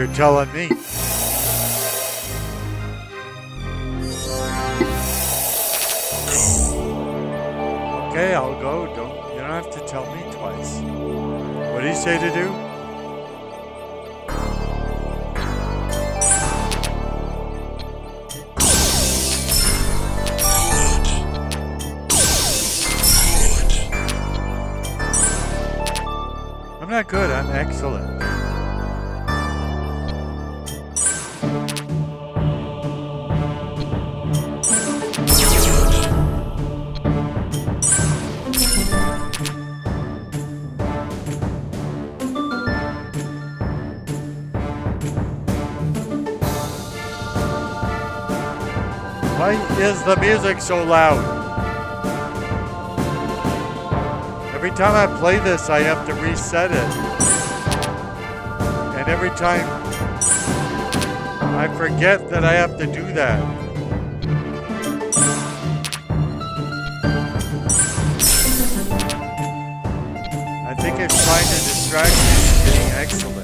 You're telling me. Okay, I'll go. You don't have to tell me twice. What do you say to do? I'm not good, I'm excellent. Why is the music so loud? Every time I play this, I have to reset it. And every time I forget that I have to do that. I think it's trying to distract me from being excellent.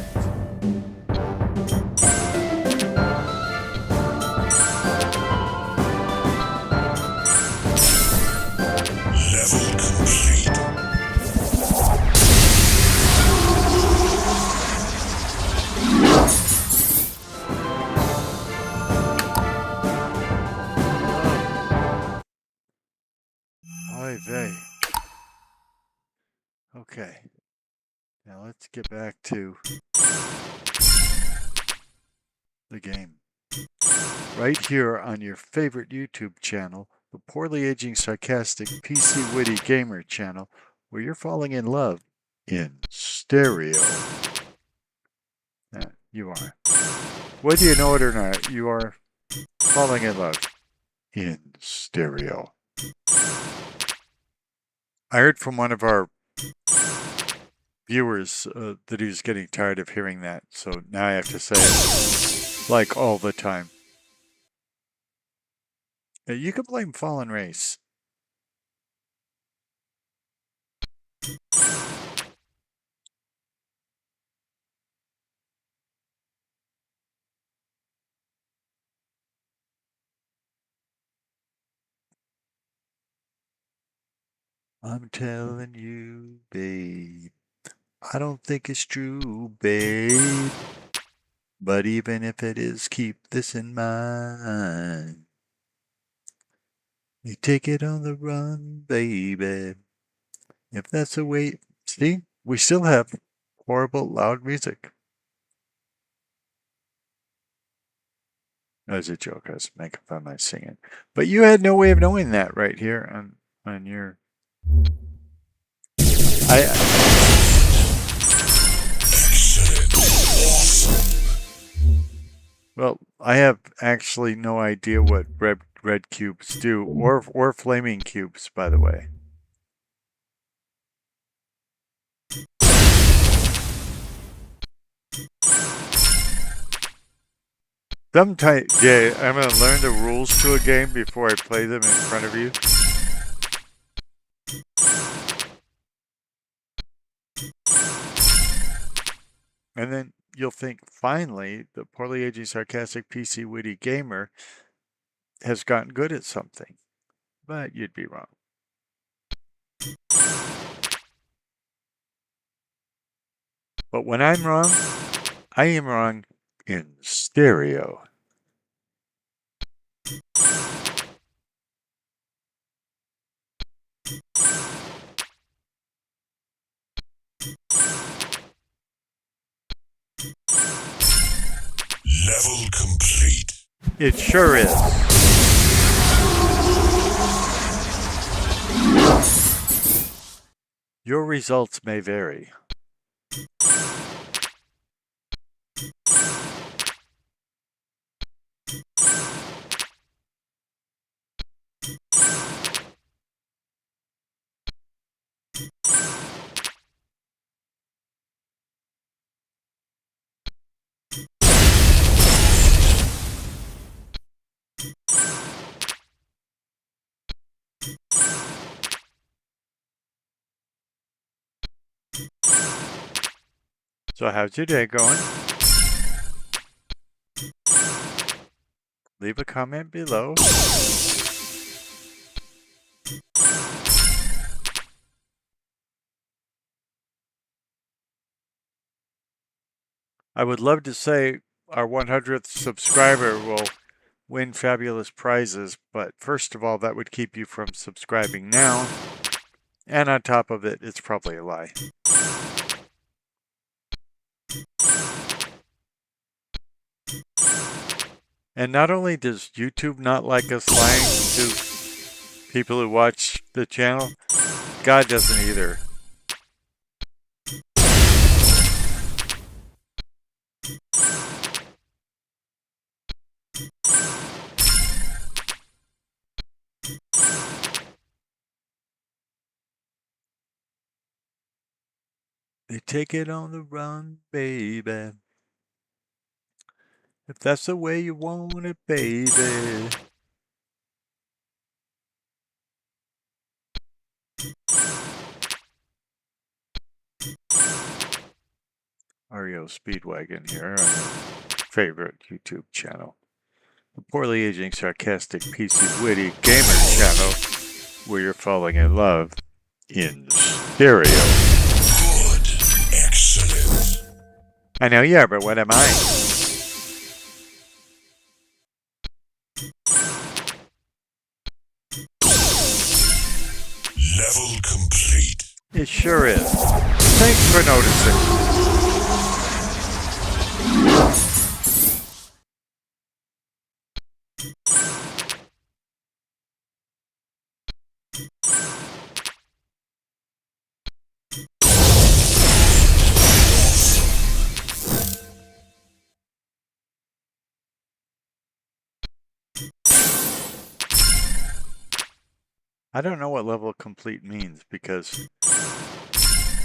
Okay, now let's get back to the game. Right here on your favorite YouTube channel, the Poorly Aging Sarcastic PC Witty Gamer channel, where you're falling in love in stereo. You are. Whether you know it or not, you are falling in love in stereo. I heard from one of our viewers that he was getting tired of hearing that, so now I have to say it like all the time. You can blame Fallen Race. I'm telling you, babe, I don't think it's true, babe. But even if it is, keep this in mind. You take it on the run, baby. If that's the way... See? We still have horrible, loud music. That was a joke. I was making fun of my singing. But you had no way of knowing that right here on your... Well, I have actually no idea what red cubes do, or flaming cubes, by the way. Sometimes, yeah, I'm going to learn the rules to a game before I play them in front of you. And then you'll think, finally, the Poorly Aging Sarcastic PC Witty Gamer has gotten good at something. But you'd be wrong. But when I'm wrong, I am wrong in stereo. Level complete. It sure is. Your results may vary. So how's your day going? leave a comment below. I would love to say our 100th subscriber will win fabulous prizes, but first of all, that would keep you from subscribing now. And on top of it, it's probably a lie. And not only does YouTube not like us lying to people who watch the channel, God doesn't either. They take it on the run, baby. If that's the way you want it, baby. REO Speedwagon here on your favorite YouTube channel. The poorly aging, sarcastic, PC, witty gamer channel where you're falling in love in stereo. Good. Excellent. I know you are, but what am I? Level complete. It sure is. Thanks for noticing. I don't know what level complete means because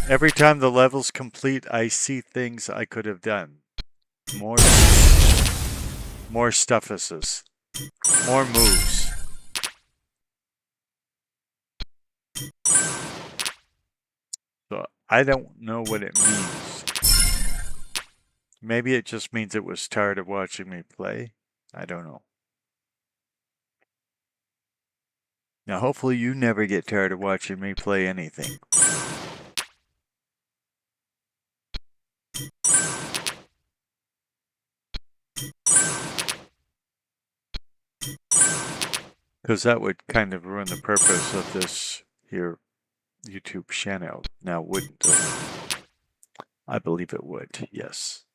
every time the level's complete, I see things I could have done. More stuffuses. More moves. So I don't know what it means. Maybe it just means it was tired of watching me play. I don't know. Now, hopefully you never get tired of watching me play anything. Because that would kind of ruin the purpose of this here YouTube channel. Now, wouldn't it? I believe it would, yes.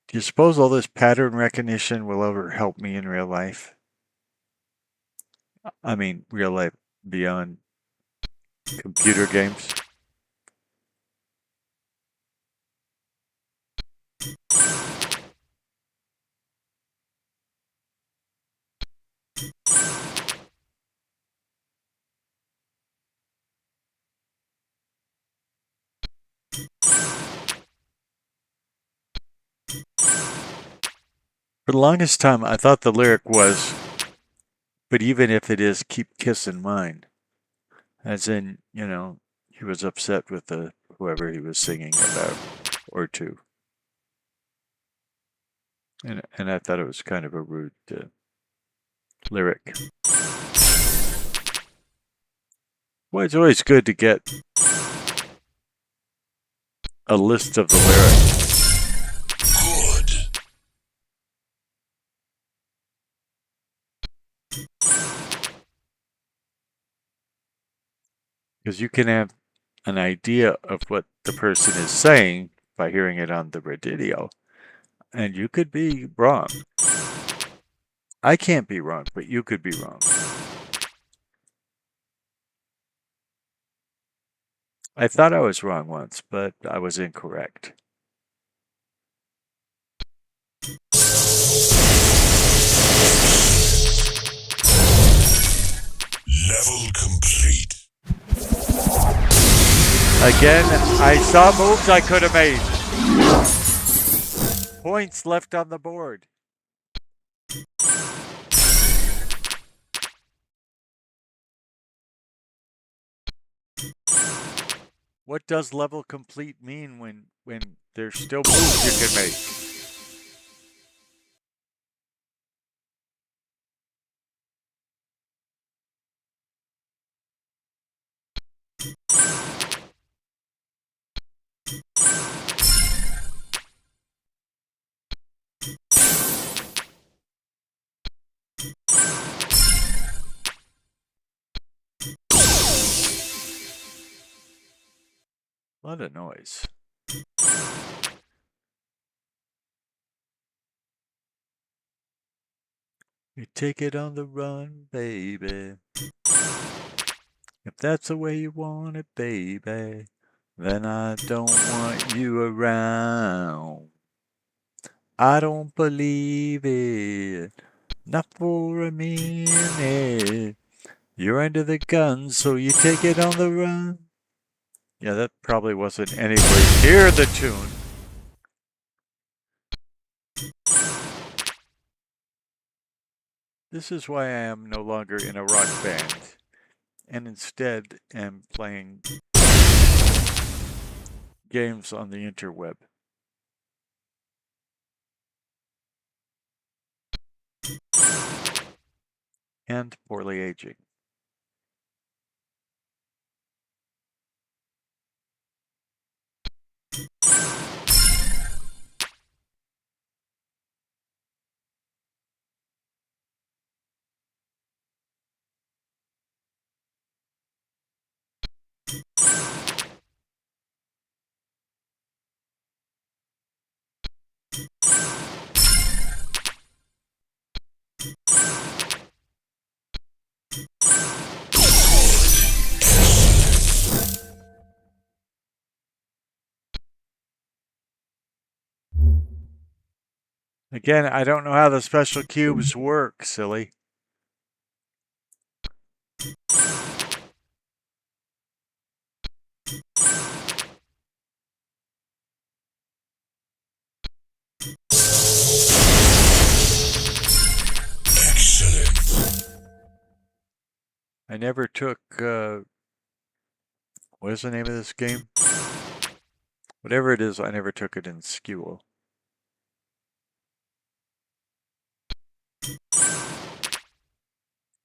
Do you suppose all this pattern recognition will ever help me in real life? I mean, real life beyond computer games? For the longest time, I thought the lyric was, but even if it is, keep kissing mine. As in, you know, he was upset with whoever he was singing about or to. And I thought it was kind of a rude lyric. Well, it's always good to get a list of the lyrics. Because you can have an idea of what the person is saying by hearing it on the radio. And you could be wrong. I can't be wrong, but you could be wrong. I thought I was wrong once, but I was incorrect. Level complete. Again, I saw moves I could have made. Points left on the board. What does level complete mean when there's still moves you can make? A lot of noise. You take it on the run, baby. If that's the way you want it, baby, then I don't want you around. I don't believe it, not for a minute. You're under the gun, so you take it on the run. Yeah, that probably wasn't anywhere near the tune. This is why I am no longer in a rock band, and instead am playing games on the interweb. And poorly aging. Again, I don't know how the special cubes work, silly. Excellent. I never took, what is the name of this game? Whatever it is, I never took it in school.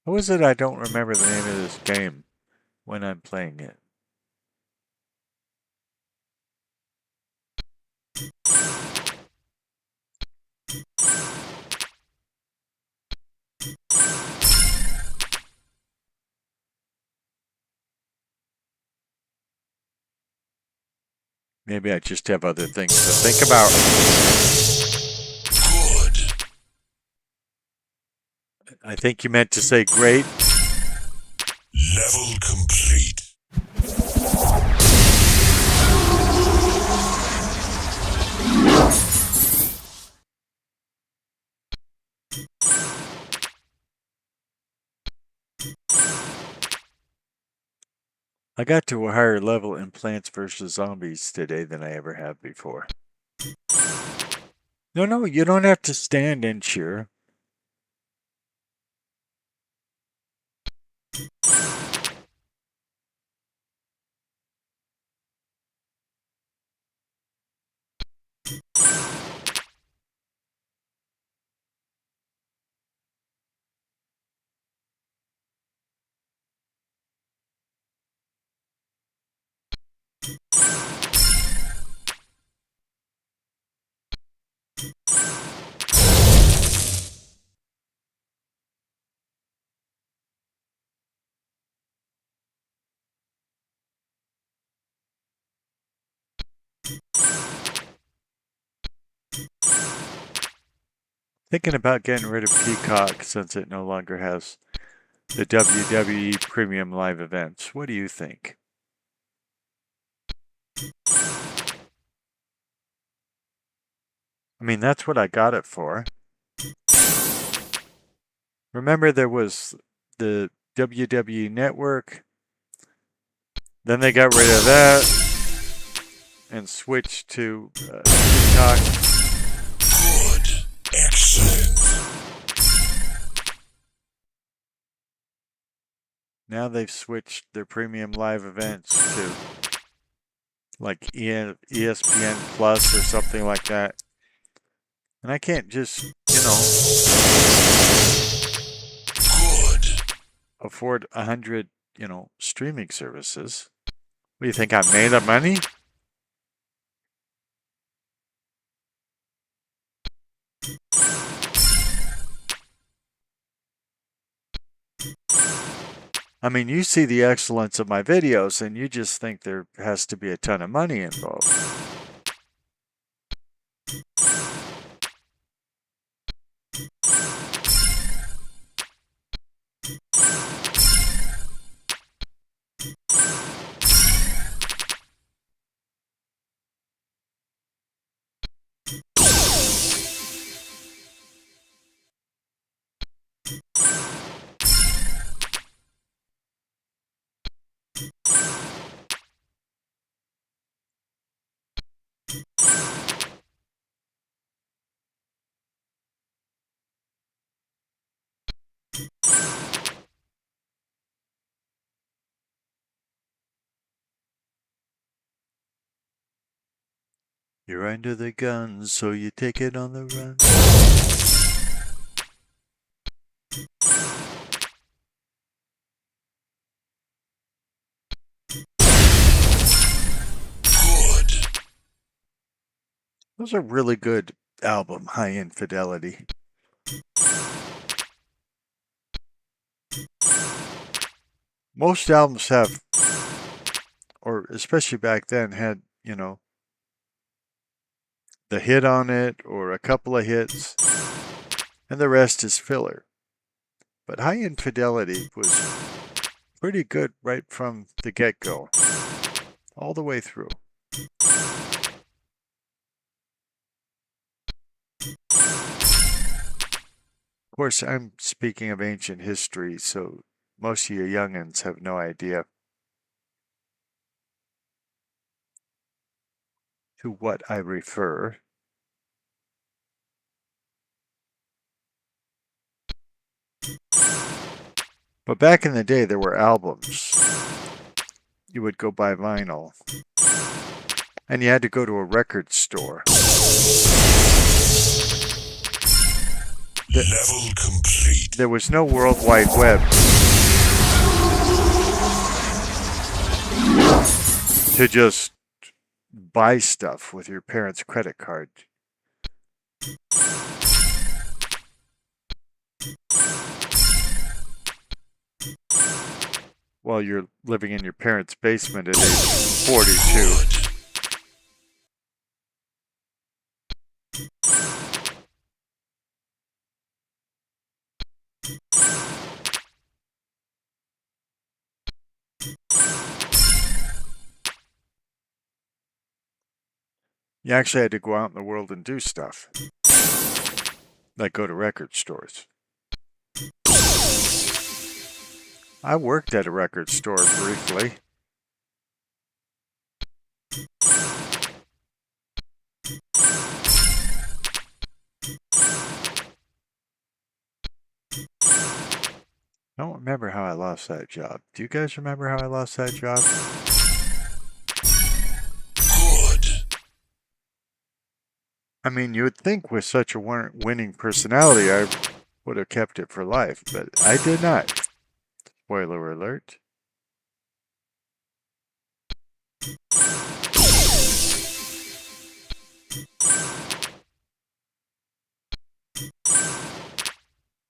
How is it I don't remember the name of this game when I'm playing it? Maybe I just have other things to think about. Good. I think you meant to say great. Level complete. I got to a higher level in Plants vs. Zombies today than I ever have before. No, you don't have to stand and cheer. Thinking about getting rid of Peacock since it no longer has the WWE Premium Live events. What do you think? I mean, that's what I got it for. Remember, there was the WWE Network. Then they got rid of that and switched to Peacock. Good. Excellent. Now they've switched their premium live events to like ESPN Plus or something like that. And I can't just, good, afford 100, streaming services. What do you think? I made of money? I mean, you see the excellence of my videos and you just think there has to be a ton of money involved. You're under the gun, so you take it on the run. good, That was a really good album, High Infidelity. Most albums have, or especially back then, had, the hit on it or a couple of hits, and the rest is filler. But High Infidelity was pretty good right from the get-go, all the way through. Of course, I'm speaking of ancient history, so most of you youngins have no idea to what I refer. But back in the day, there were albums. You would go buy vinyl, and you had to go to a record store. level complete, There was no World Wide Web to just buy stuff with your parents' credit card. While you're living in your parents' basement at age 42. You actually had to go out in the world and do stuff, like go to record stores. I worked at a record store briefly. I don't remember how I lost that job. Do you guys remember how I lost that job? good, I mean, you would think with such a winning personality, I would have kept it for life, but I did not. Spoiler alert.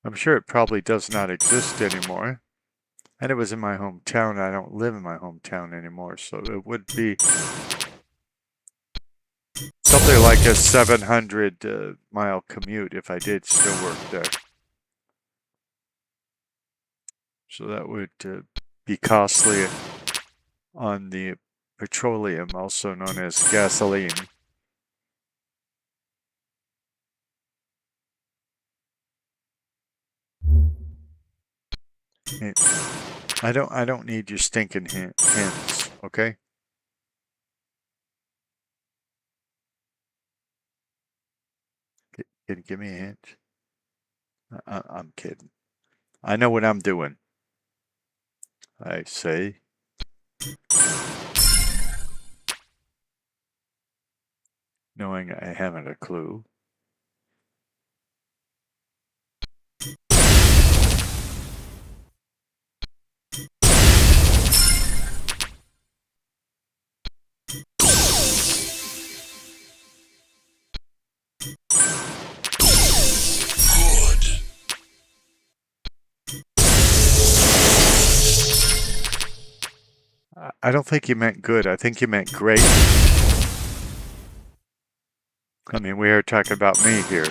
I'm sure it probably does not exist anymore. And it was in my hometown. I don't live in my hometown anymore, so it would be something like a 700-mile commute if I did still work there. So that would be costly on the petroleum, also known as gasoline. I don't need your stinking hints, okay? Can you give me a hint? I'm kidding. I know what I'm doing. I say. knowing I haven't a clue. Good. I don't think you meant good. I think you meant great. I mean, we are talking about me here.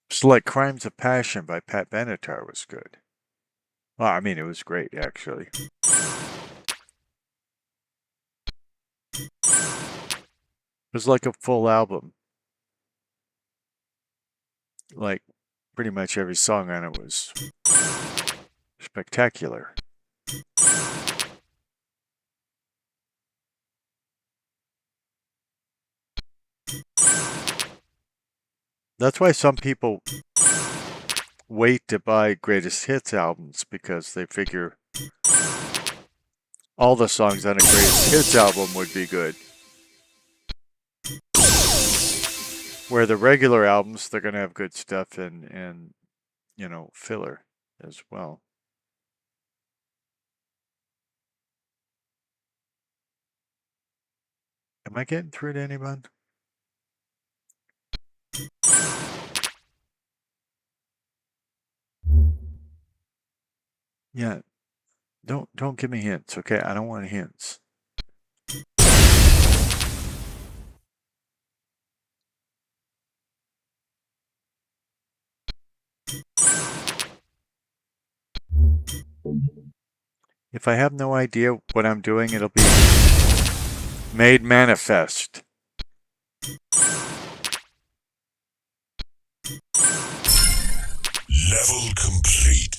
It's like Crimes of Passion by Pat Benatar was good. Well, I mean, it was great, actually. It was like a full album. Like, pretty much every song on it was spectacular. That's why some people wait to buy greatest hits albums, because they figure all the songs on a greatest hits album would be good. Where the regular albums, they're going to have good stuff and filler as well. Am I getting through to anyone? Yeah, don't give me hints, okay? I don't want hints. If I have no idea what I'm doing, it'll be made manifest. Level complete.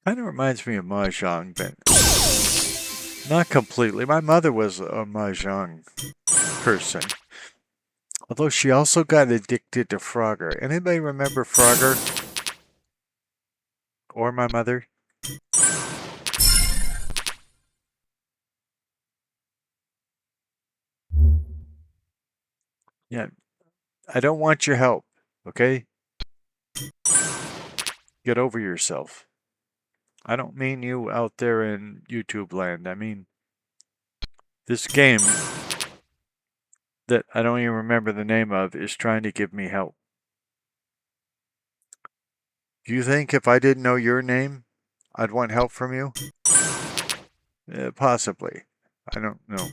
Kind of reminds me of Mahjong, but not completely. My mother was a Mahjong person. Although she also got addicted to Frogger. Anybody remember Frogger? Or my mother? Yeah, I don't want your help, okay? Get over yourself. I don't mean you out there in YouTube land. I mean this game that I don't even remember the name of is trying to give me help. Do you think if I didn't know your name, I'd want help from you? Possibly. I don't know.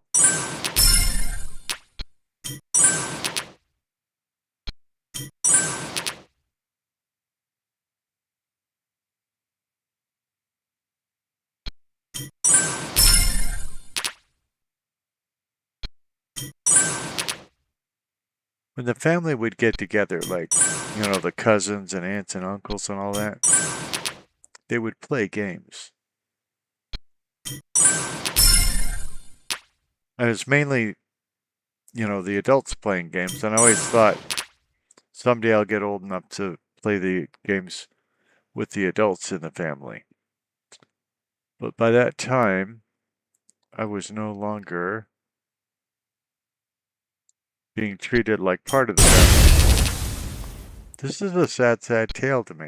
When the family would get together, like, the cousins and aunts and uncles and all that, they would play games. And it's mainly, the adults playing games. And I always thought someday I'll get old enough to play the games with the adults in the family. But by that time, I was no longer being treated like part of the family. This is a sad, sad tale to me.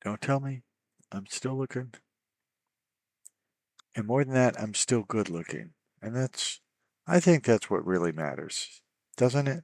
Don't tell me. I'm still looking. And more than that, I'm still good looking. And I think that's what really matters, doesn't it?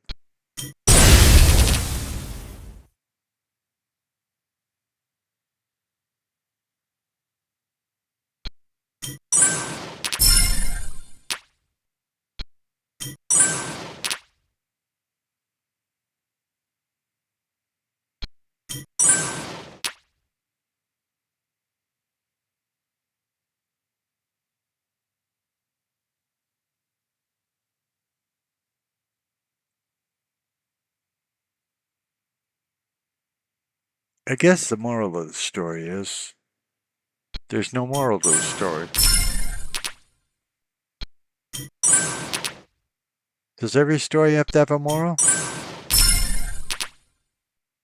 I guess the moral of the story is there's no moral to the story. Does every story have to have a moral?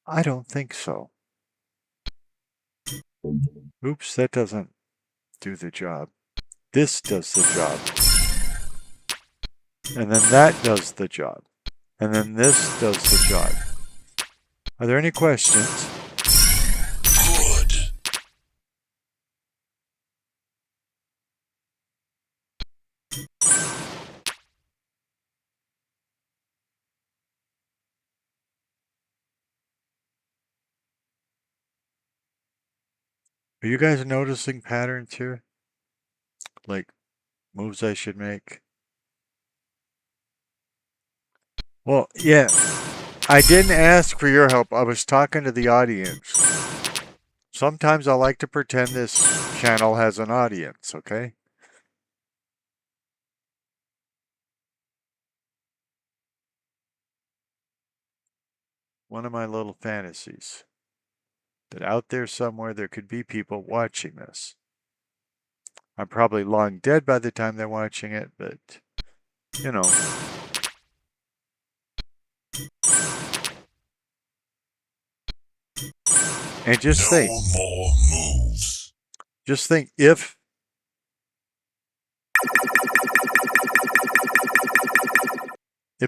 I don't think so. Oops, that doesn't do the job. This does the job. And then that does the job. And then this does the job. Are there any questions? Good. Are you guys noticing patterns here? Like moves I should make? Well, yeah. I didn't ask for your help. I was talking to the audience. Sometimes I like to pretend this channel has an audience, okay? One of my little fantasies. That out there somewhere there could be people watching this. I'm probably long dead by the time they're watching it, but, you know. And just No think, more moves. just think if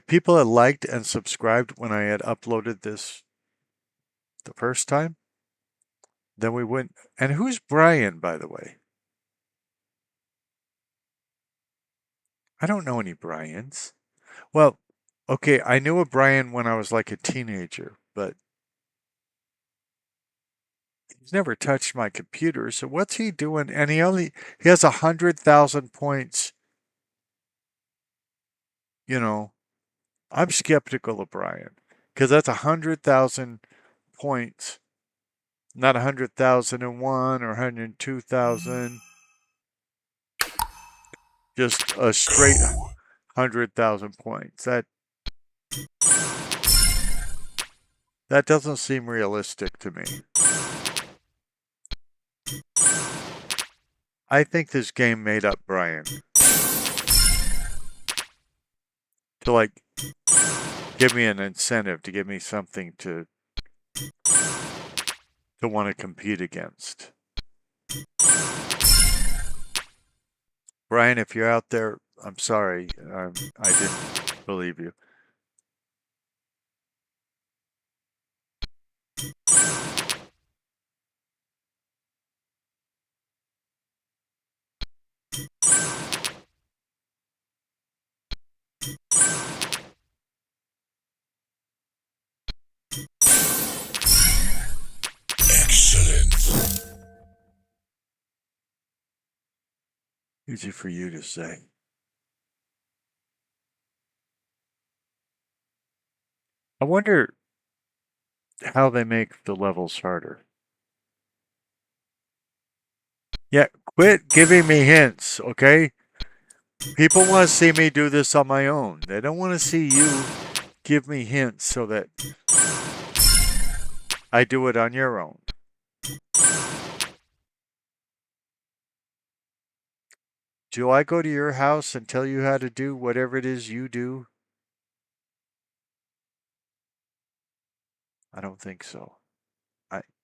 people had liked and subscribed when I had uploaded this the first time, then we wouldn't. And who's Brian, by the way? I don't know any Brians. Well, okay, I knew a Brian when I was like a teenager, but he's never touched my computer. So what's he doing? And he has 100,000 points. You know, I'm skeptical of Brian because that's 100,000 points, not 100,001 or 102,000. Just a straight Go. 100,000 points. That doesn't seem realistic to me. I think this game made up Brian to like give me an incentive, to give me something to want to compete against. Brian, if you're out there, I'm sorry. I didn't believe you. Excellent. Easy for you to say. I wonder how they make the levels harder. Yeah, quit giving me hints, okay? People want to see me do this on my own. They don't want to see you give me hints so that I do it on your own. Do I go to your house and tell you how to do whatever it is you do? I don't think so.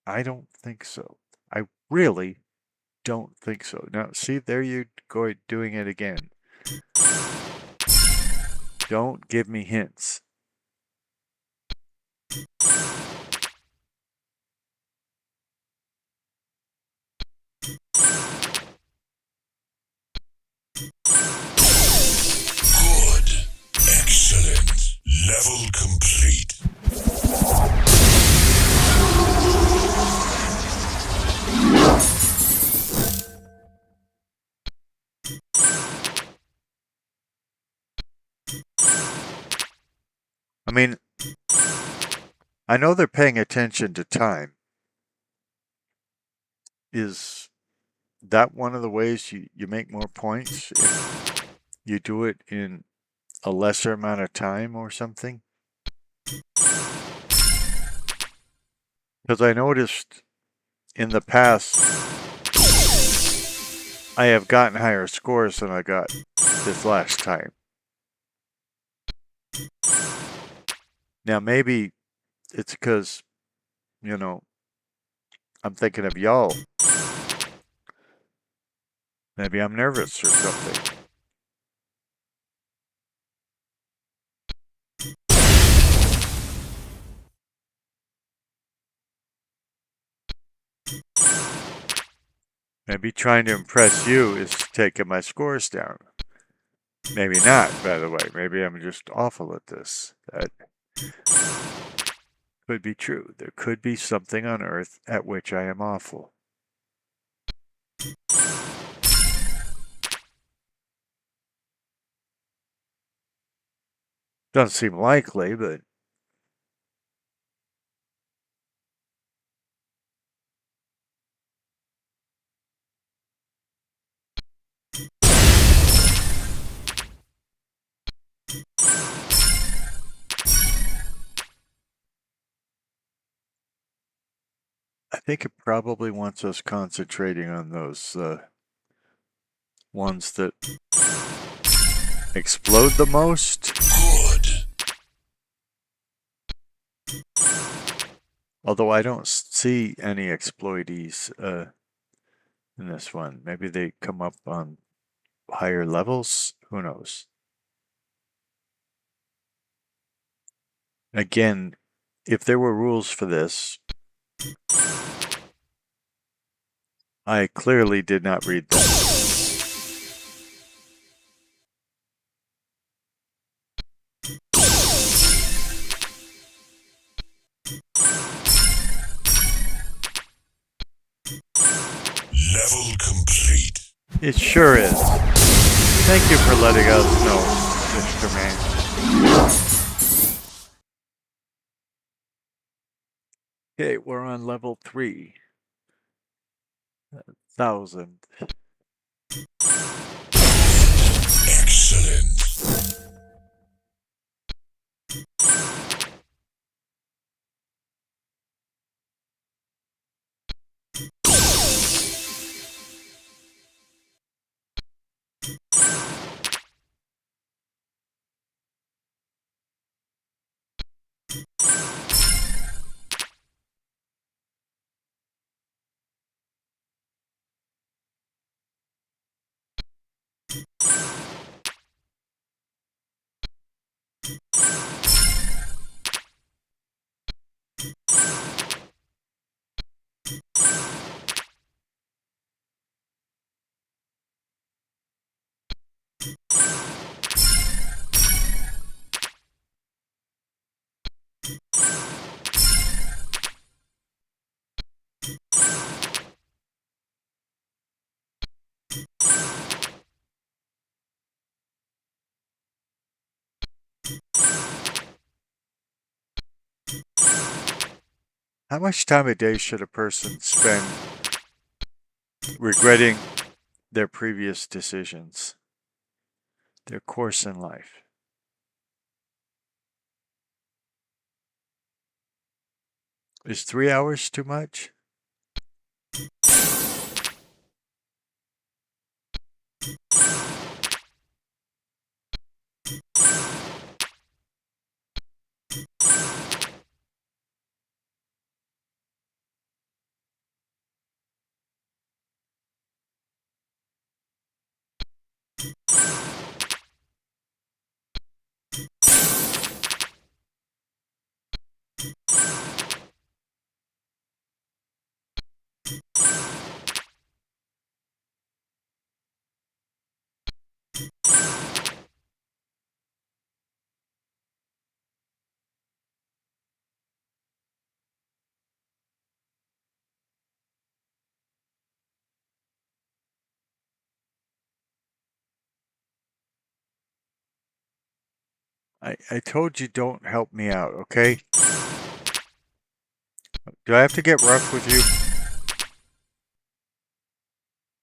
I don't think so. I really don't think so. Now, see, there you go doing it again. Don't give me hints. Good. Excellent. Level complete. I mean, I know they're paying attention to time. Is that one of the ways you make more points if you do it in a lesser amount of time or something? Because I noticed in the past I have gotten higher scores than I got this last time. Now maybe it's because, you know, I'm thinking of y'all. Maybe I'm nervous or something. Maybe trying to impress you is taking my scores down. Maybe not, by the way. Maybe I'm just awful at this. That could be true. There could be something on Earth at which I am awful. Doesn't seem likely, but I think it probably wants us concentrating on those ones that explode the most. Good. Although I don't see any exploitees in this one. Maybe they come up on higher levels? Who knows? Again, if there were rules for this, I clearly did not read them. Level complete. It sure is. Thank you for letting us know, Mr. Man. Okay, we're on level 3. 1,000. Excellent. How much time a day should a person spend regretting their previous decisions, their course in life? Is 3 hours too much? I told you don't help me out, okay? Do I have to get rough with you?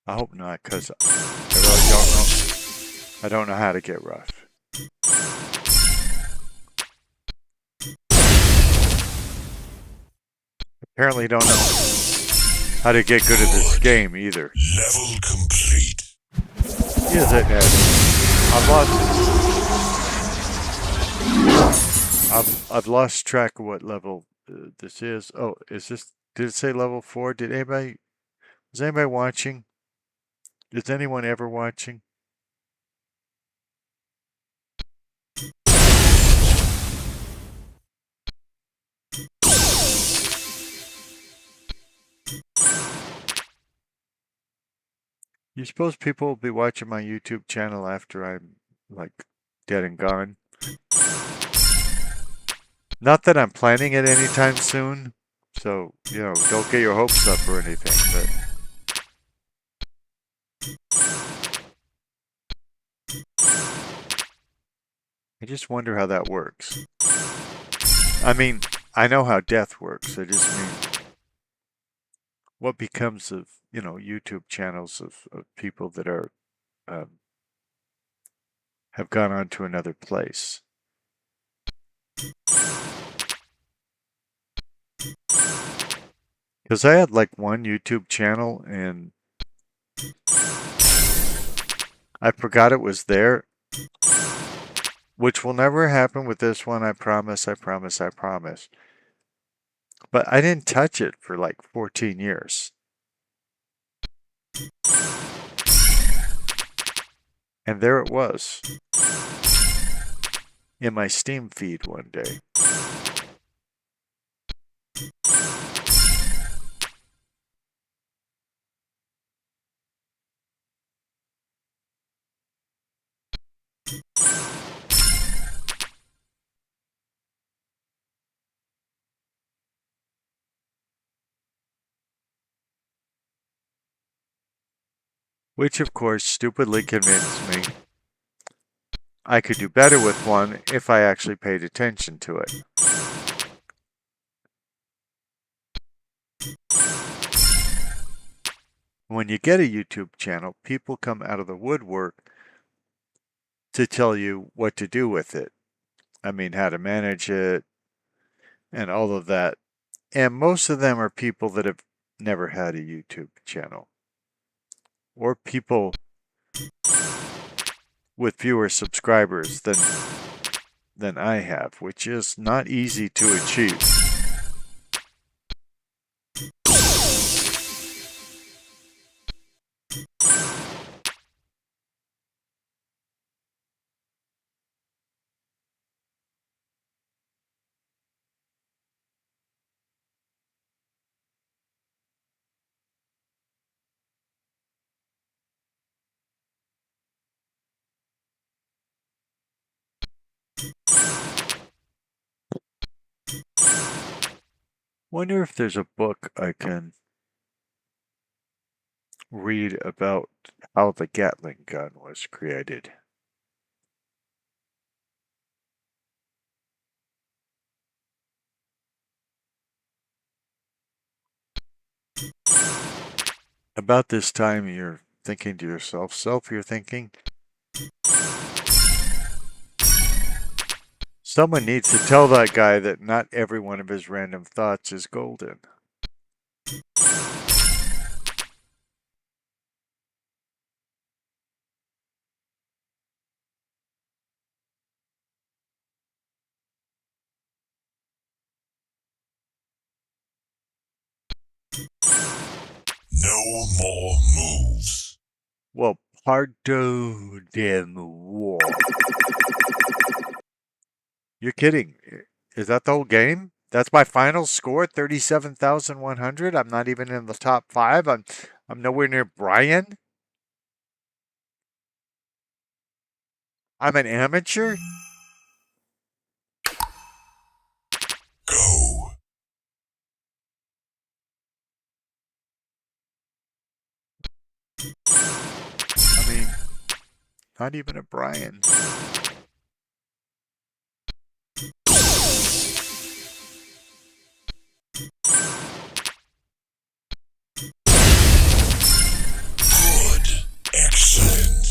I hope not, because I really don't know. I don't know how to get rough. Apparently don't know how to get good at this game either. Level complete. Is it, Ed? I've lost track of what level this is. Oh, is this? Did it say level 4? Did anybody? Was anybody watching? Is anyone ever watching? You suppose people will be watching my YouTube channel after I'm like dead and gone? Not that I'm planning it anytime soon, so don't get your hopes up or anything. But I just wonder how that works. I mean, I know how death works. I just mean, what becomes of YouTube channels of people that are have gone on to another place. Because I had like one YouTube channel and I forgot it was there, which will never happen with this one. I promise, I promise, I promise. But I didn't touch it for like 14 years. And there it was in my Steam feed one day. Which, of course, stupidly convinced me I could do better with one if I actually paid attention to it. When you get a YouTube channel, people come out of the woodwork to tell you what to do with it. I mean, how to manage it and all of that. And most of them are people that have never had a YouTube channel, or people with fewer subscribers than I have, which is not easy to achieve. Wonder if there's a book I can read about how the Gatling gun was created. About this time, you're thinking to yourself, you're thinking, someone needs to tell that guy that not every one of his random thoughts is golden. No more moves. Well, pardon moi. You're kidding. Is that the whole game? That's my final score, 37,100. I'm not even in the top 5. I'm nowhere near Brian. I'm an amateur. Go. I mean, not even a Brian. Good. Excellent.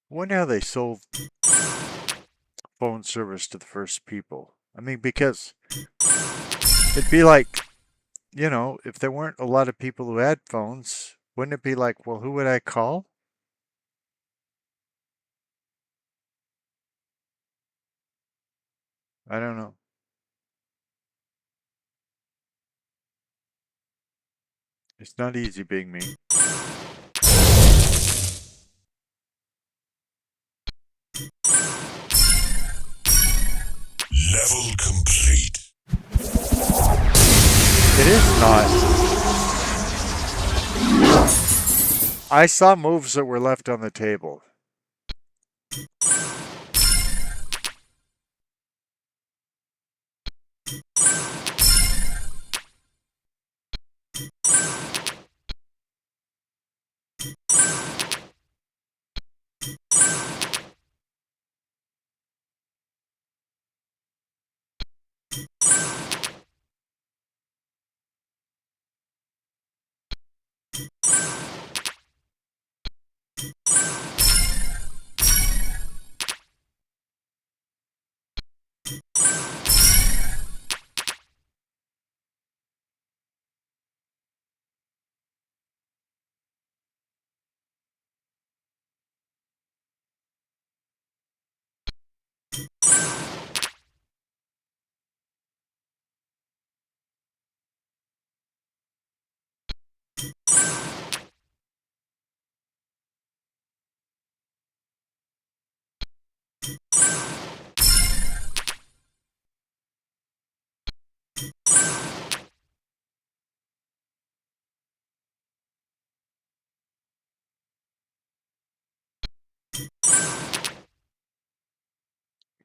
Wonder how they sold phone service to the first people. I mean, because it'd be like, if there weren't a lot of people who had phones, wouldn't it be like, well, who would I call? I don't know. It's not easy being me. Level complete. It is not. I saw moves that were left on the table.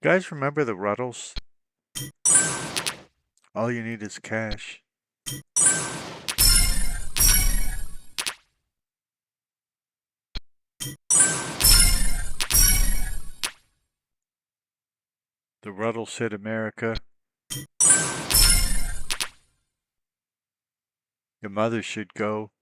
You guys remember the Ruddles? All you need is cash. The Ruddles hit America. Your mother should go.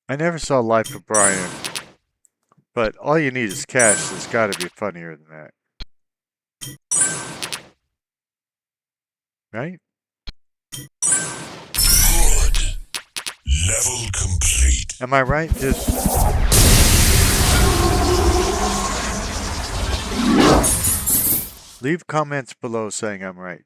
I never saw Life of Brian, but all you need is cash. It's got to be funnier than that, right? Good. Level complete. Am I right? Just leave comments below saying I'm right.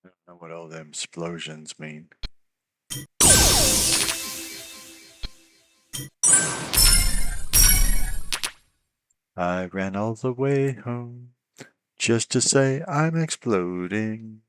I don't know what all them explosions mean. I ran all the way home just to say I'm exploding.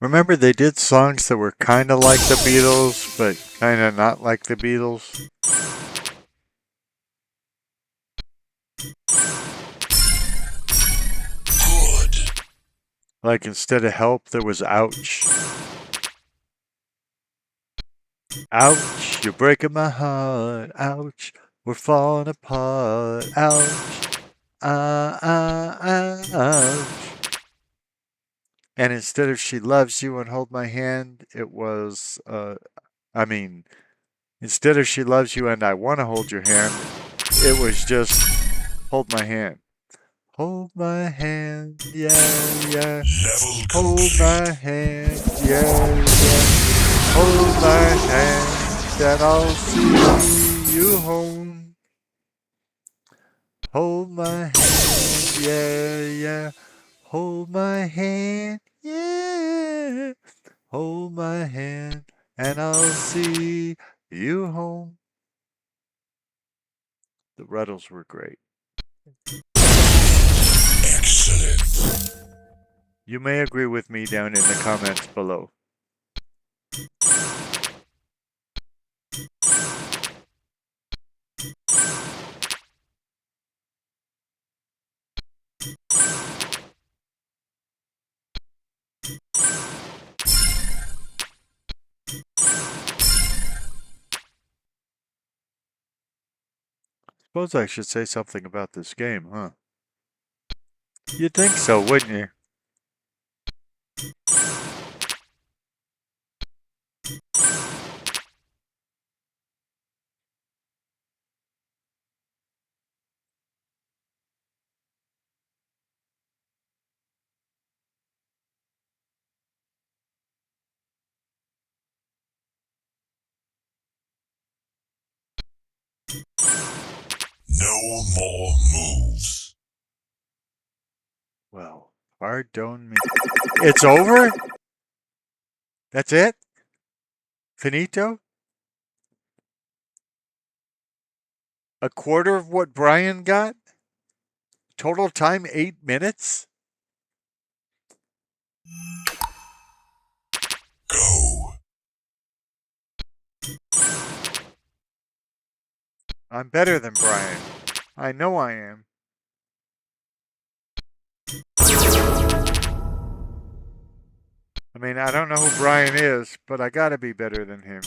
Remember they did songs that were kind of like the Beatles, but kind of not like the Beatles? Good. Like instead of help, there was ouch. Ouch, you're breaking my heart. Ouch, we're falling apart. Ouch, ouch. And instead of she loves you and hold my hand, it was, instead of she loves you and I want to hold your hand, it was just hold my hand. Hold my hand, yeah, yeah. Level Hold complete. my hand, yeah, yeah. Hold my hand, that I'll see you home. Hold my hand, yeah, yeah. Hold my hand, yeah. Hold my hand, and I'll see you home. The Ruddles were great. Excellent. You may agree with me down in the comments below. Suppose I should say something about this game, huh? You'd think so, wouldn't you? No more moves. Well, pardon me. It's over? That's it? Finito? A quarter of what Brian got? Total time 8 minutes? Go. I'm better than Brian. I know I am. I mean, I don't know who Brian is, but I gotta be better than him.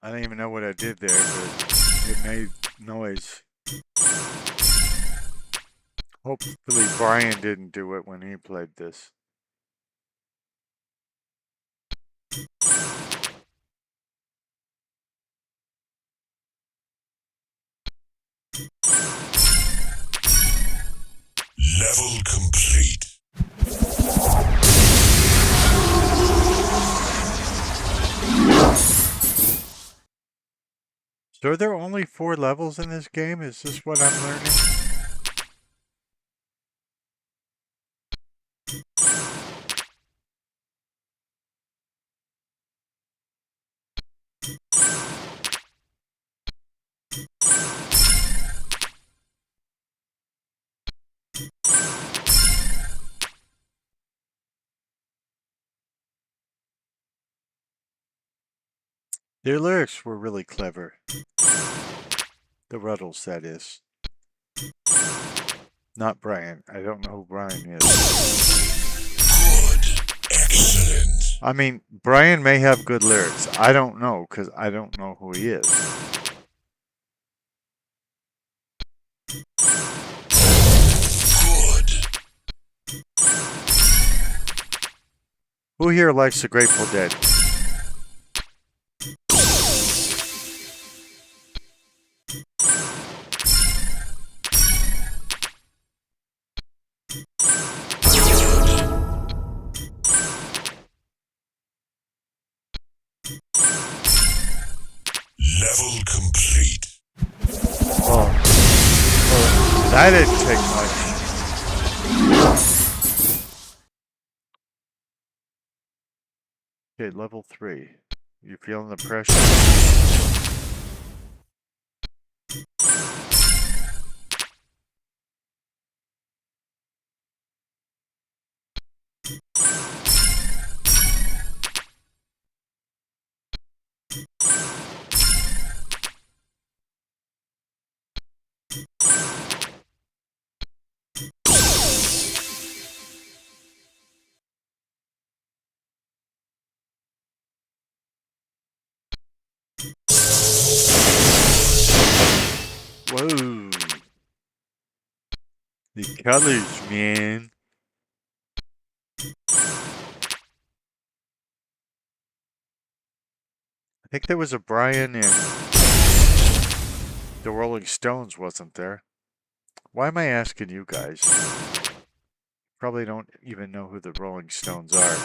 I don't even know what I did there, but it made noise. Hopefully Brian didn't do it when he played this. Level complete. So are there only 4 levels in this game? Is this what I'm learning? Their lyrics were really clever. The Ruddles, that is. Not Brian. I don't know who Brian is. Good. Excellent. I mean, Brian may have good lyrics. I don't know, because I don't know who he is. Good. Who here likes the Grateful Dead? Level complete. Oh, that didn't take much. Okay, level 3. You feeling the pressure? Whoa. The colors, man. I think there was a Brian in the Rolling Stones, wasn't there? Why am I asking you guys? Probably don't even know who the Rolling Stones are.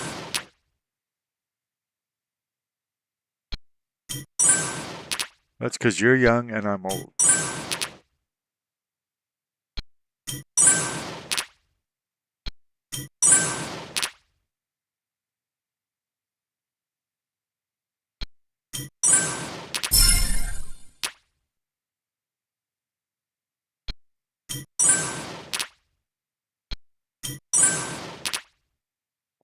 That's because you're young and I'm old.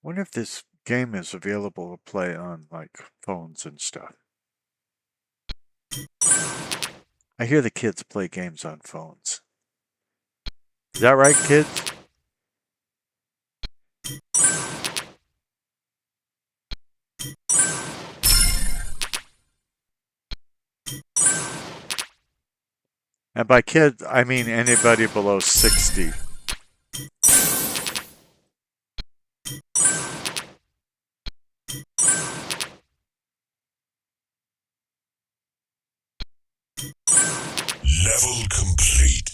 Wonder if this game is available to play on like phones and stuff. I hear the kids play games on phones. Is that right, kids? And by kids, I mean anybody below 60. Level complete.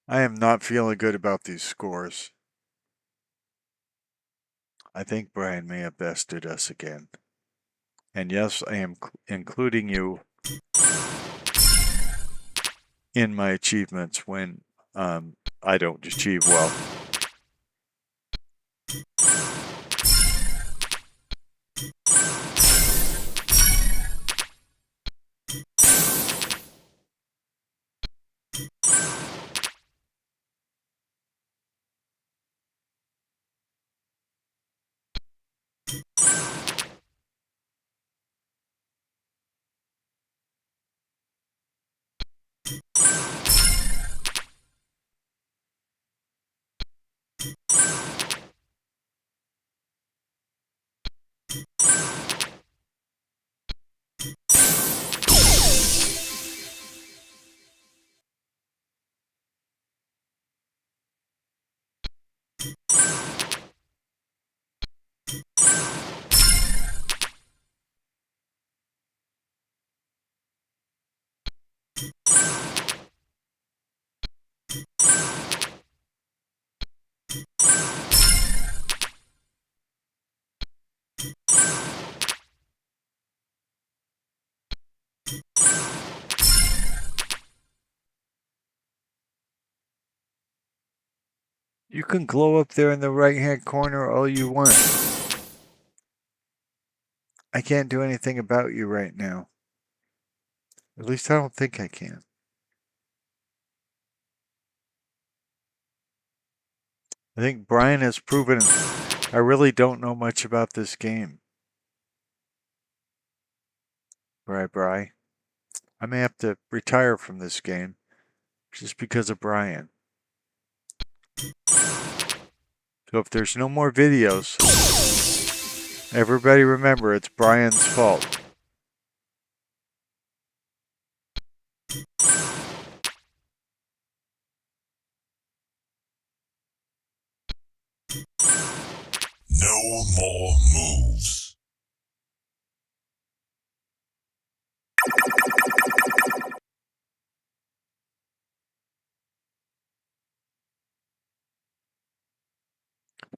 I am not feeling good about these scores. I think Brian may have bested us again. And yes, I am including you in my achievements when I don't achieve well. You can glow up there in the right-hand corner all you want. I can't do anything about you right now. At least I don't think I can. I think Brian has proven I really don't know much about this game. Right, Brian? I may have to retire from this game just because of Brian. So if there's no more videos, everybody remember it's Brian's fault. No more moves.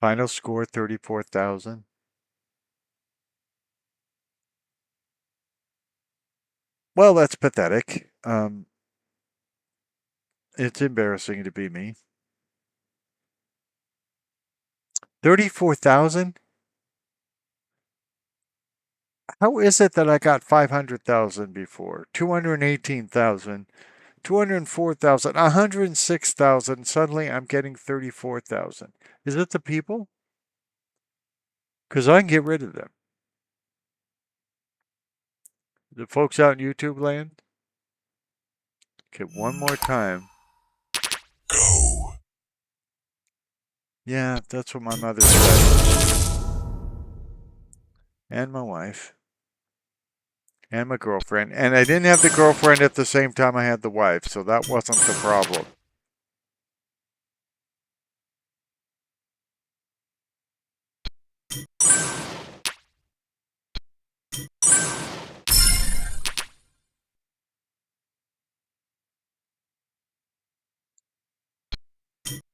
Final score 34,000. Well, that's pathetic. It's embarrassing to be me. 34,000? How is it that I got 500,000 before? 218,000, 204,000, 106,000. Suddenly I'm getting 34,000. Is it the people? Because I can get rid of them. The folks out in YouTube land? Okay, one more time. Go. Yeah, that's what my mother said. And my wife. And my girlfriend. And I didn't have the girlfriend at the same time I had the wife, so that wasn't the problem.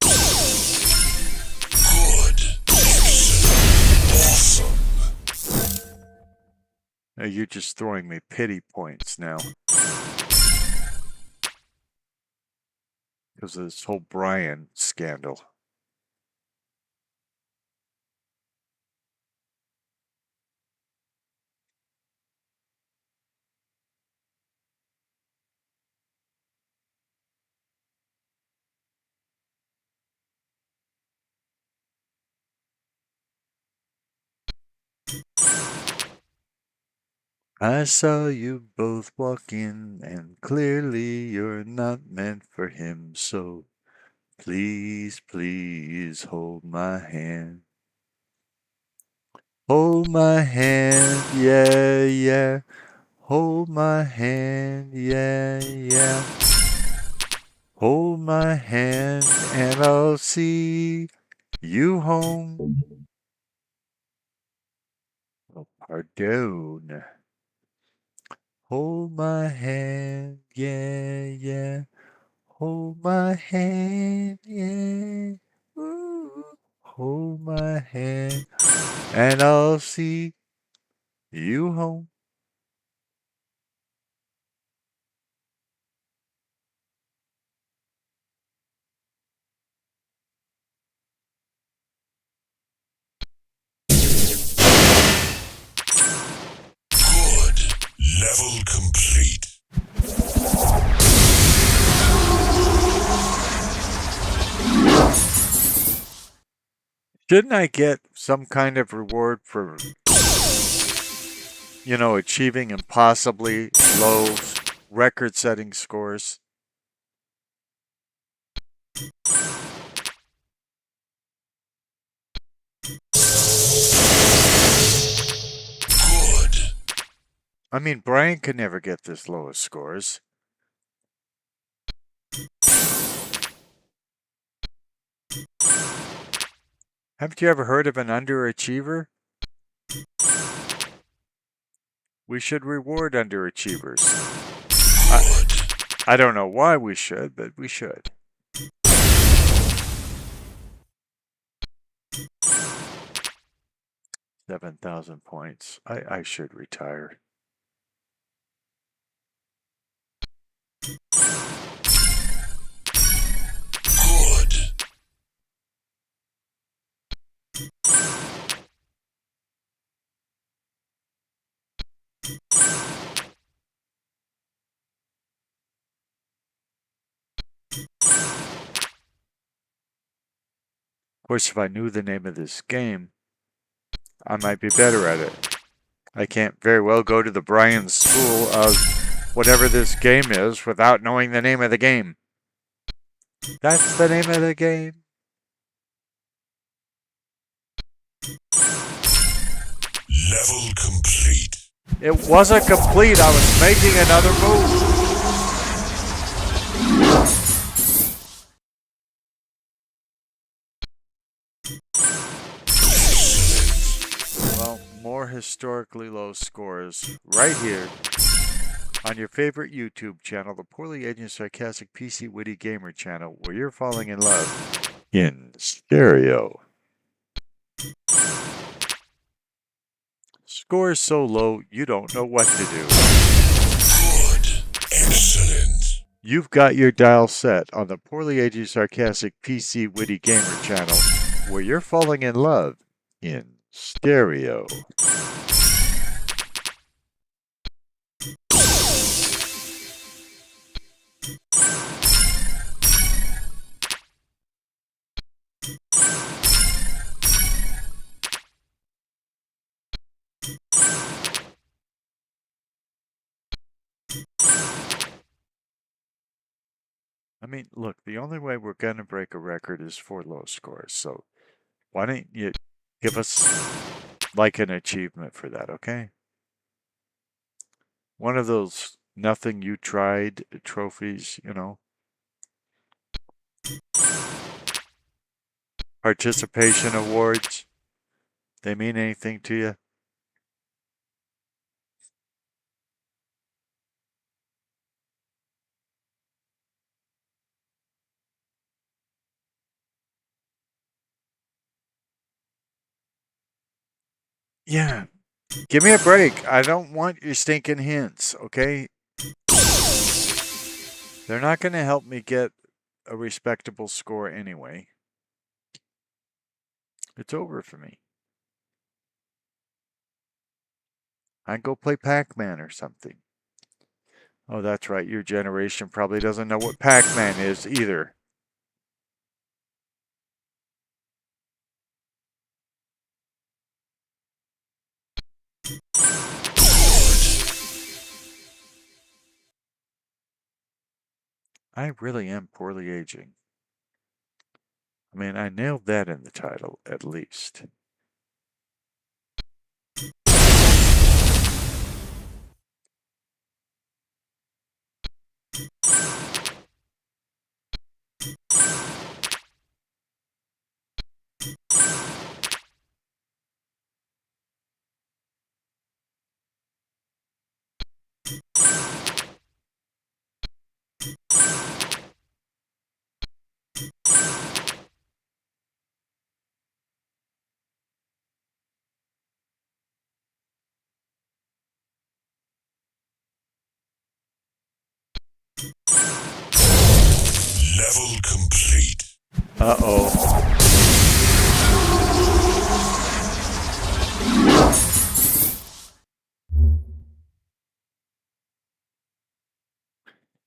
Good. Excellent. Awesome. Now you're just throwing me pity points now. Because of this whole Brian scandal. I saw you both walk in, and clearly you're not meant for him, so please, please hold my hand. Hold my hand, yeah, yeah. Hold my hand, yeah, yeah. Hold my hand, and I'll see you home. Oh, pardon. Hold my hand, yeah, yeah. Hold my hand, yeah. Ooh. Hold my hand, and I'll see you home. Good. Level complete. Shouldn't I get some kind of reward for, achieving impossibly low record-setting scores? Good. I mean, Brian could never get this lowest scores. Haven't you ever heard of an underachiever? We should reward underachievers. I don't know why we should, but we should. 7,000 points. I should retire. Good. Of course, if I knew the name of this game, I might be better at it. I can't very well go to the Brian School of whatever this game is without knowing the name of the game. That's the name of the game. Level complete. It wasn't complete. I was making another move. Well, more historically low scores right here on your favorite YouTube channel, the Poorly Aging Sarcastic PC Witty Gamer channel, where you're falling in love in stereo. Scores so low, you don't know what to do. Good. Excellent. You've got your dial set on the Poorly Aging Sarcastic PC Witty Gamer channel, where you're falling in love in stereo. I mean, look, the only way we're going to break a record is for low scores. So why don't you give us like an achievement for that, okay? One of those nothing you tried trophies, you know. Participation awards. They mean anything to you? Yeah. Give me a break. I don't want your stinking hints, okay? They're not going to help me get a respectable score anyway. It's over for me. I'd go play Pac-Man or something. Oh, that's right. Your generation probably doesn't know what Pac-Man is either. I really am poorly aging. I mean, I nailed that in the title, at least. Level complete. Uh-oh.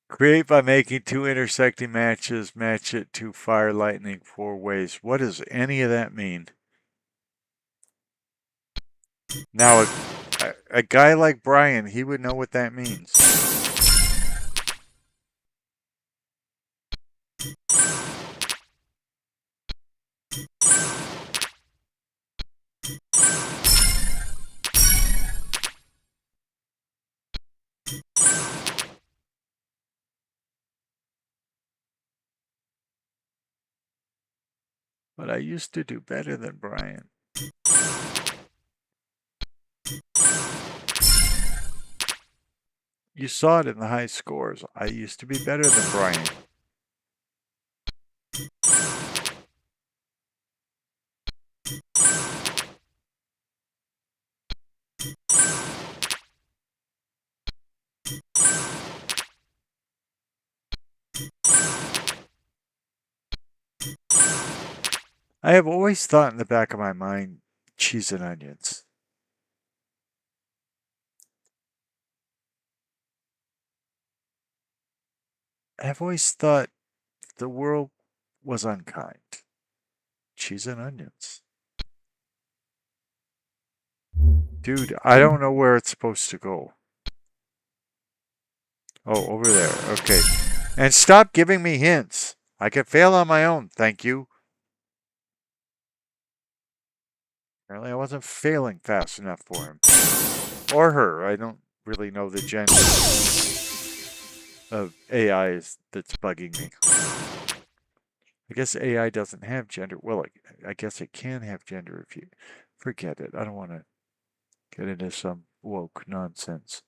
Create by making two intersecting matches, match it to fire lightning 4 ways. What does any of that mean? Now, a guy like Brian, he would know what that means. But I used to do better than Brian. You saw it in the high scores. I used to be better than Brian. I have always thought in the back of my mind, cheese and onions. I've always thought the world was unkind. Cheese and onions. Dude, I don't know where it's supposed to go. Oh, over there. Okay. And stop giving me hints. I can fail on my own, thank you. Apparently I wasn't failing fast enough for him. Or her. I don't really know the gender of AI that's bugging me. I guess AI doesn't have gender. Well, I guess it can have gender if you... Forget it. I don't want to get into some woke nonsense.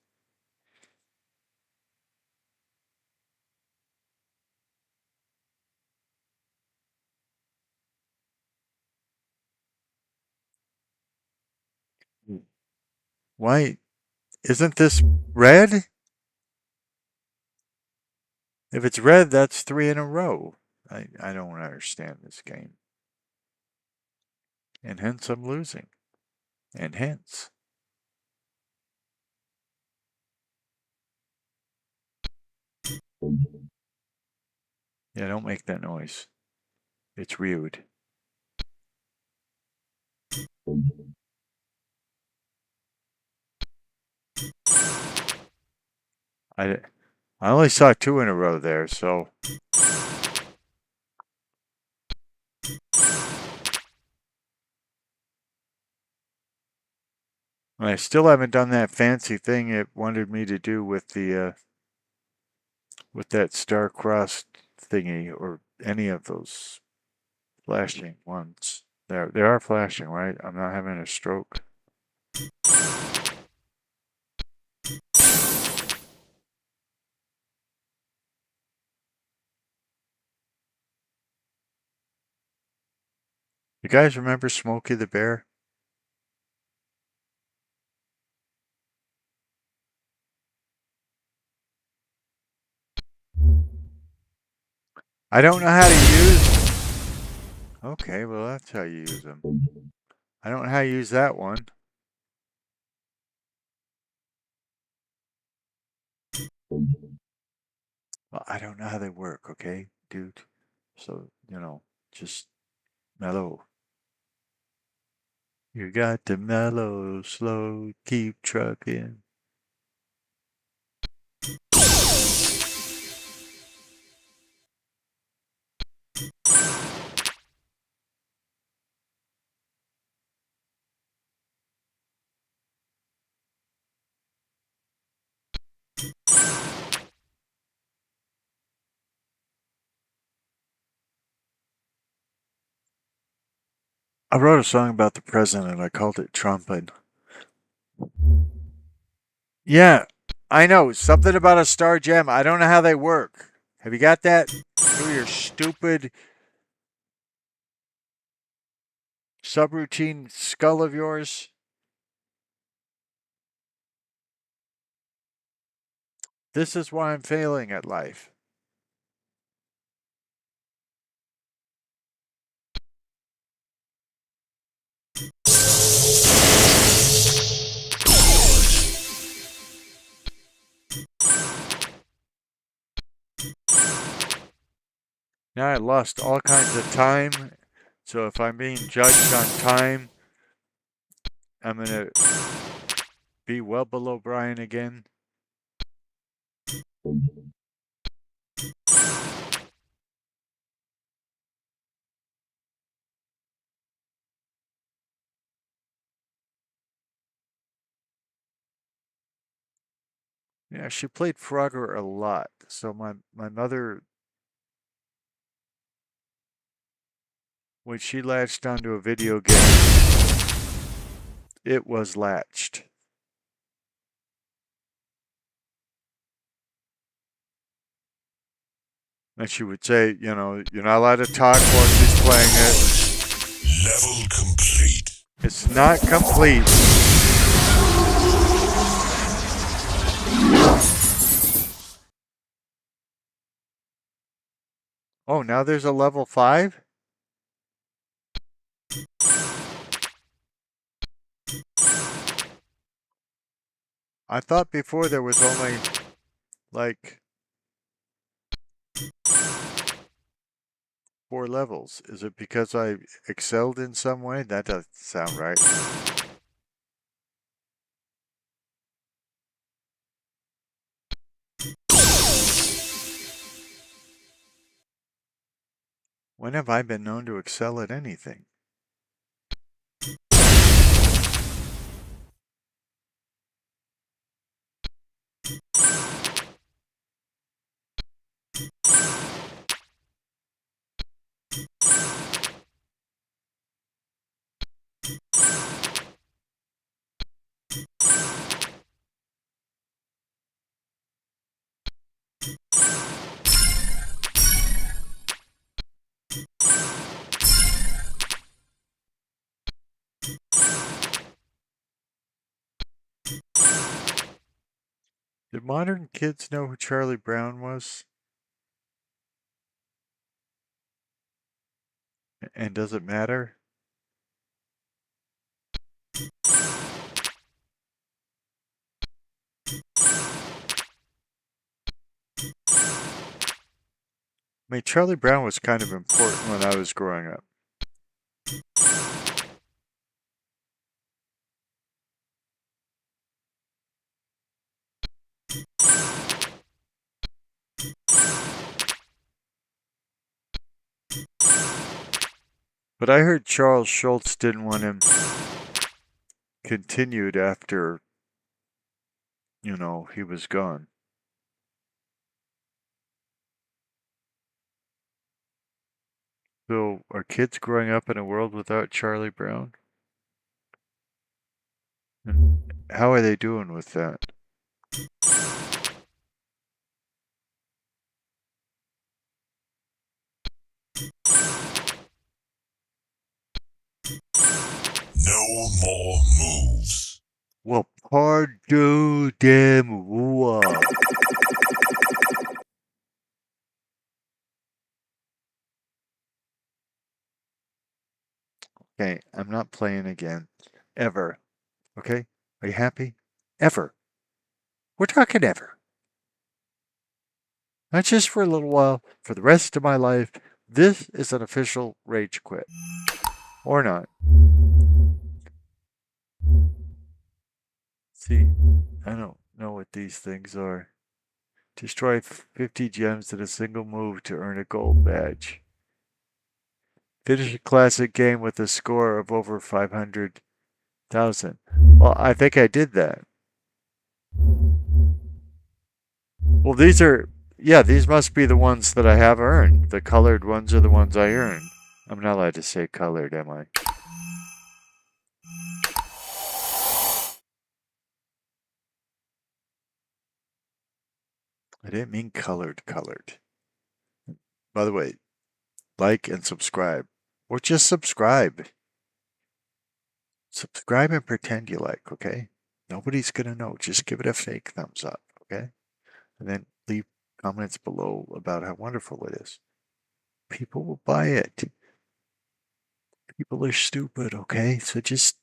Why isn't this red? If it's red, that's 3 in a row. I don't understand this game. And hence I'm losing. And hence. Yeah, don't make that noise. It's rude. I only saw 2 in a row there, so... I still haven't done that fancy thing it wanted me to do with the with that star-crossed thingy or any of those flashing ones. They are flashing, right? I'm not having a stroke. You guys remember Smokey the Bear? I don't know how to use... Okay, well that's how you use them. I don't know how to use that one. Well, I don't know how they work, okay, dude? So, just mellow. You got to mellow, slow, keep trucking. I wrote a song about the president and I called it Trumpin'. Yeah, I know. Something about a star gem. I don't know how they work. Have you got that? Through your stupid subroutine skull of yours? This is why I'm failing at life. Now I lost all kinds of time. So if I'm being judged on time, I'm going to be well below Brian again. Yeah, she played Frogger a lot. So my mother, when she latched onto a video game, it was latched. And she would say, you're not allowed to talk while she's playing it. Level complete. It's not complete. Oh, now there's a level 5? I thought before there was only like 4 levels. Is it because I excelled in some way? That doesn't sound right. When have I been known to excel at anything? Did modern kids know who Charlie Brown was? And does it matter? I mean, Charlie Brown was kind of important when I was growing up. But I heard Charles Schultz didn't want him continued after, he was gone. So are kids growing up in a world without Charlie Brown? And how are they doing with that? No more moves. Well, pardon them what? Okay, I'm not playing again. Ever. Okay? Are you happy? Ever. We're talking ever. Not just for a little while, for the rest of my life. This is an official rage quit. Or not. See, I don't know what these things are. Destroy 50 gems in a single move to earn a gold badge. Finish a classic game with a score of over 500,000. Well, I think I did that. Well, these must be the ones that I have earned. The colored ones are the ones I earned. I'm not allowed to say colored, am I? I didn't mean colored. By the way, like and subscribe. Or just subscribe. Subscribe and pretend you like, okay? Nobody's gonna know. Just give it a fake thumbs up, okay? And then leave comments below about how wonderful it is. People will buy it. People are stupid, okay? So just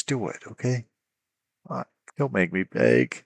do it, okay? Don't make me beg.